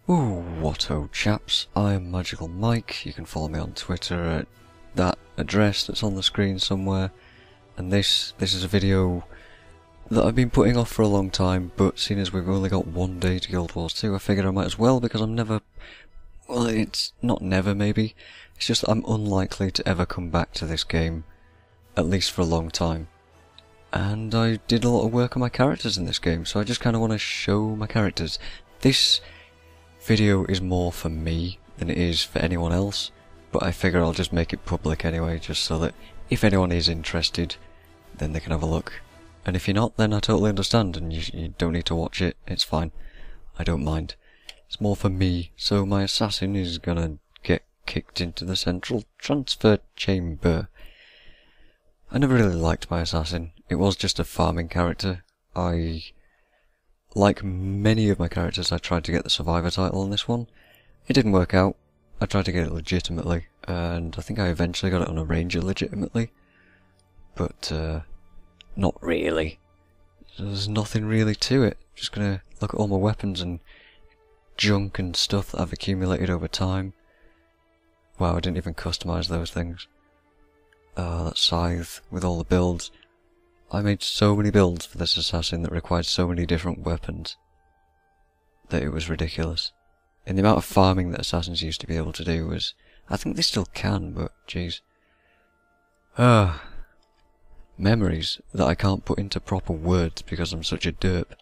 Ooh, whatto chaps, I'm Magical Mike. You can follow me on Twitter at that address that's on the screen somewhere. And this is a video that I've been putting off for a long time, but seeing as we've only got one day to Guild Wars 2, I figured I might as well, because I'm never... well, it's not never, maybe. It's just that I'm unlikely to ever come back to this game, at least for a long time. And I did a lot of work on my characters in this game, so I just kind of want to show my characters. This video is more for me than it is for anyone else, but I figure I'll just make it public anyway, just so that if anyone is interested, then they can have a look. And if you're not, then I totally understand, and you don't need to watch it, it's fine. I don't mind. It's more for me, so my assassin is gonna get kicked into the central transfer chamber. I never really liked my assassin. It was just a farming character. Like many of my characters, I tried to get the survivor title on this one. It didn't work out. I tried to get it legitimately, and I think I eventually got it on a ranger legitimately. But, not really. There's nothing really to it. Just gonna look at all my weapons and junk and stuff that I've accumulated over time. Wow, I didn't even customise those things. That scythe with all the builds. I made so many builds for this assassin that required so many different weapons that it was ridiculous. And the amount of farming that assassins used to be able to do was... I think they still can, but jeez. Memories that I can't put into proper words because I'm such a derp.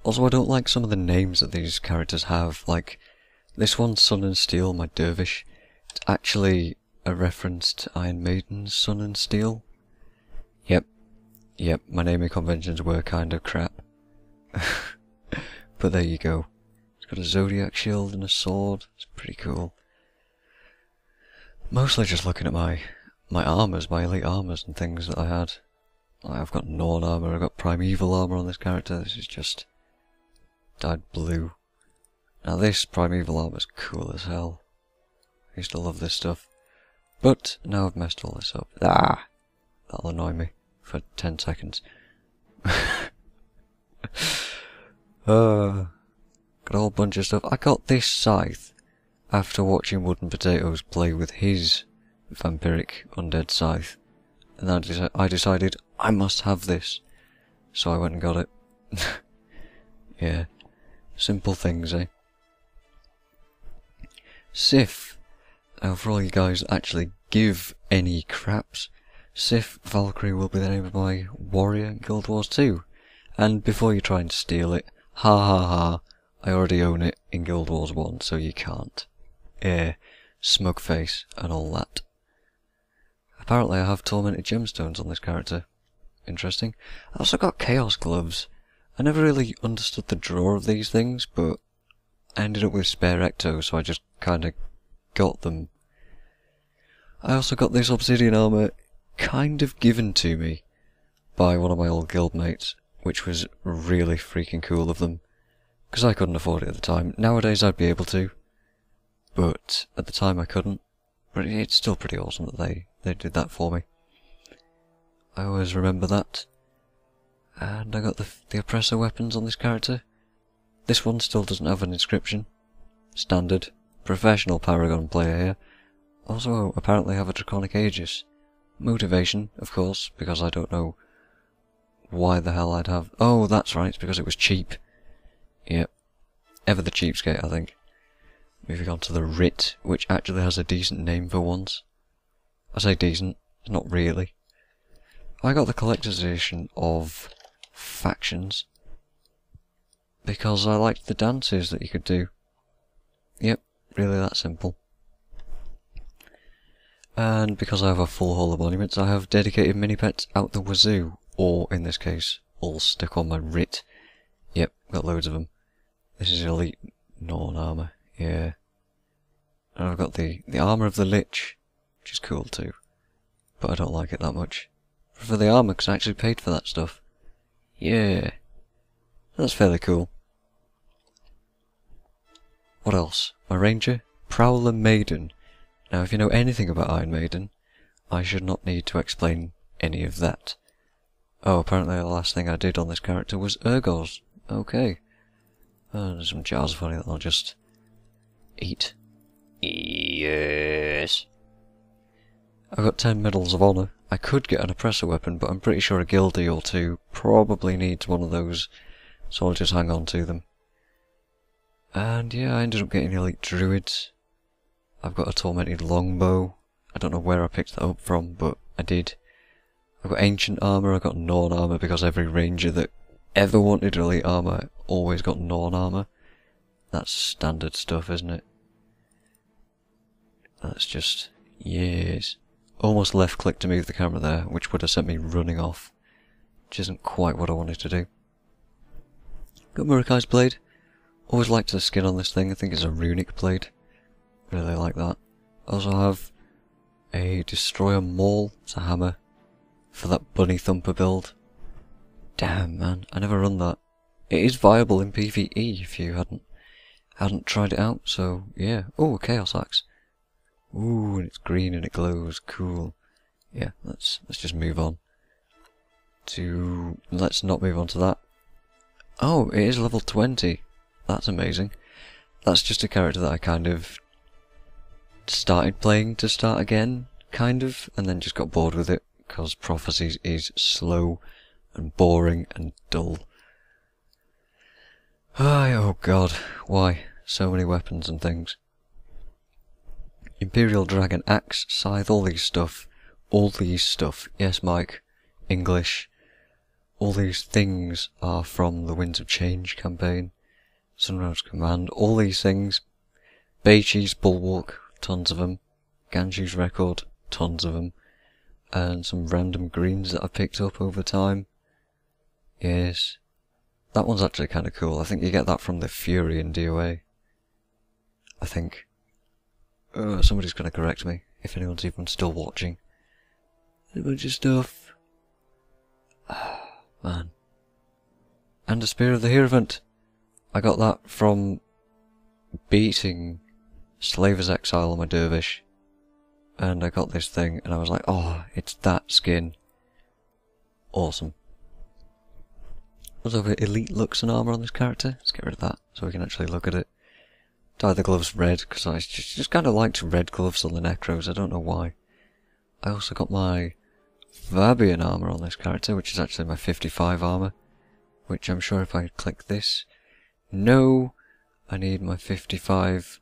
Also, I don't like some of the names that these characters have, like this one's Sun and Steel, my dervish. It's actually a reference to Iron Maiden's Sun and Steel. Yep, my naming conventions were kind of crap. But there you go. It's got a zodiac shield and a sword. It's pretty cool. Mostly just looking at my armours, my elite armours and things that I had. I've got Norn armour, I've got Primeval armour on this character. This is just dyed blue. Now this Primeval armour is cool as hell. I used to love this stuff. But now I've messed all this up. That'll annoy me for 10 seconds. Got a whole bunch of stuff. I got this scythe after watching Wooden Potatoes play with his vampiric undead scythe. And then I decided I must have this. So I went and got it. Yeah. Simple things, eh? Sif. Now for all you guys that actually give any craps, Sif Valkyrie will be the name of my warrior in Guild Wars 2. And before you try and steal it, ha ha ha, I already own it in Guild Wars 1, so you can't. Smug face and all that. Apparently I have tormented gemstones on this character. Interesting. I also got chaos gloves. I never really understood the draw of these things, but I ended up with spare ecto, so I just kinda got them. I also got this obsidian armour kind of given to me by one of my old guildmates, which was really freaking cool of them, because I couldn't afford it at the time. Nowadays I'd be able to, but at the time I couldn't. But it's still pretty awesome that they did that for me. I always remember that. And I got the oppressor weapons on this character. This one still doesn't have an inscription. Standard. Professional Paragon player here. Also apparently have a Draconic Aegis. Motivation, of course, because I don't know why the hell I'd have... Oh, that's right, it's because it was cheap. Yep. Ever the cheapskate, I think. Moving on to the Writ, which actually has a decent name for once. I say decent, not really. I got the collector's edition of Factions because I liked the dances that you could do. Yep, really that simple. And because I have a full haul of monuments, I have dedicated mini-pets out the wazoo, or in this case, all stuck on my Writ. Yep, got loads of them. This is elite Norn armour, yeah. And I've got the armour of the Lich, which is cool too, but I don't like it that much. For the armour, because I actually paid for that stuff. Yeah, that's fairly cool. What else? My ranger? Prowler Maiden. Now if you know anything about Iron Maiden, I should not need to explain any of that. Oh, apparently the last thing I did on this character was Urgos. Okay. There's some jars of honey that I'll just eat. Yes. I've got 10 medals of honour. I could get an oppressor weapon, but I'm pretty sure a guildie or two probably needs one of those, so I'll just hang on to them. And yeah, I ended up getting elite druids. I've got a tormented longbow. I don't know where I picked that up from, but I did. I've got ancient armour, I've got Norn armour, because every ranger that ever wanted elite armour always got Norn armour. That's standard stuff, isn't it? That's just... yes. Almost left click to move the camera there, which would have sent me running off. Which isn't quite what I wanted to do. Got Murukai's blade. Always liked the skin on this thing, I think it's a runic blade. Really like that. I also have a Destroyer Maul, it's a hammer, for that Bunny Thumper build. Damn man, I never run that. It is viable in PvE if you hadn't tried it out, so yeah. Oh, a Chaos Axe. Ooh, and it's green and it glows, cool. Yeah, let's just move on. Let's not move on to that. Oh, it is level 20. That's amazing. That's just a character that I kind of started playing to start again, kind of, and then just got bored with it, because Prophecies is slow and boring and dull. Oh god, why? So many weapons and things. Imperial Dragon Axe, Scythe, all these stuff. Yes, Mike. English. All these things are from the Winds of Change campaign. Sunrise Command, all these things. Beichi's Bulwark, tons of them. Ganshu's Record, tons of them. And some random greens that I picked up over time. Yes. That one's actually kind of cool. I think you get that from the Fury in DOA. I think. Somebody's going to correct me, if anyone's even still watching. There's a bunch of stuff. Man. And a Spear of the Hierophant. I got that from beating Slaver's Exile on my Dervish. And I got this thing, and I was like, oh, it's that skin. Awesome. Also, elite looks and armour on this character. Let's get rid of that, so we can actually look at it. Dye the gloves red, because I just kind of liked red gloves on the Necros, I don't know why. I also got my Fabian armour on this character, which is actually my 55 armour. Which I'm sure if I click this... No! I need my 55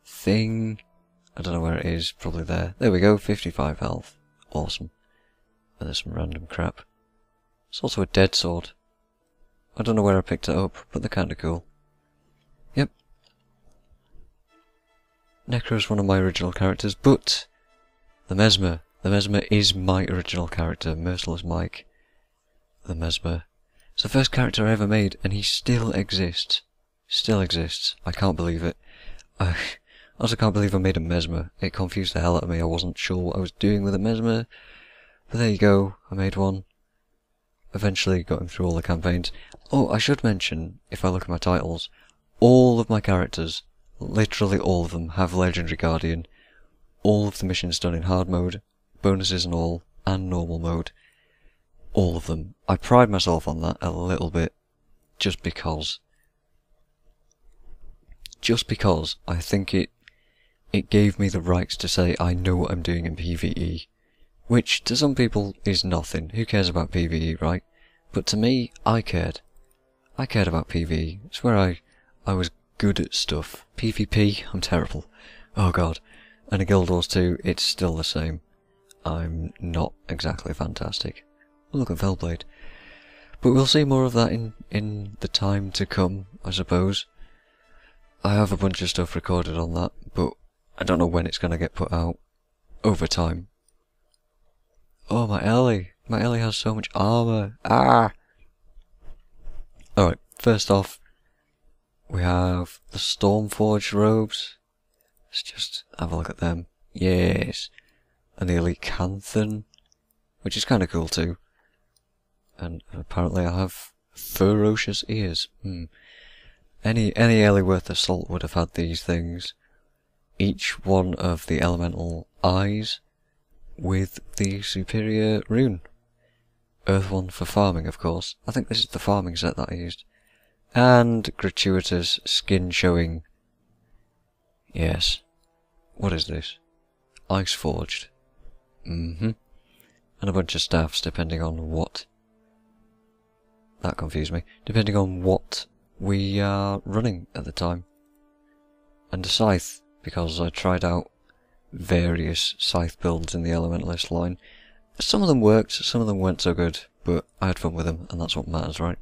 thing. I don't know where it is, probably there. There we go, 55 health. Awesome. And there's some random crap. It's also a dead sword. I don't know where I picked it up, but they're kinda cool. Yep. Necro's one of my original characters, but the Mesmer. The Mesmer is my original character, Merciless Mike. The Mesmer. It's the first character I ever made, and he still exists. Still exists. I can't believe it. I also can't believe I made a Mesmer. It confused the hell out of me. I wasn't sure what I was doing with a Mesmer. But there you go. I made one. Eventually got him through all the campaigns. Oh, I should mention, if I look at my titles, all of my characters, literally all of them, have Legendary Guardian. All of the missions done in hard mode, bonuses and all, and normal mode. All of them. I pride myself on that a little bit, just because. Just because I think it gave me the rights to say I know what I'm doing in PvE. Which, to some people, is nothing. Who cares about PvE, right? But to me, I cared. I cared about PvE. It's where I was good at stuff. PvP, I'm terrible. Oh god. And in Guild Wars 2, it's still the same. I'm not exactly fantastic. Look at Velblade. But we'll see more of that in the time to come, I suppose. I have a bunch of stuff recorded on that, but I don't know when it's going to get put out. Over time. Oh, my Ellie. My Ellie has so much armour. Ah! Alright, first off, we have the Stormforged robes. Let's just have a look at them. Yes. And the Elite Canthan, which is kind of cool too. And apparently I have ferocious ears. Any Ellie worth their salt would have had these things. Each one of the elemental eyes with the superior rune. Earth one for farming, of course. I think this is the farming set that I used. And gratuitous skin showing. Yes. What is this? Ice forged. And a bunch of staffs depending on what. That confused me. Depending on what we are running at the time. And a scythe, because I tried out various scythe builds in the Elementalist line. Some of them worked, some of them weren't so good, but I had fun with them, and that's what matters, right?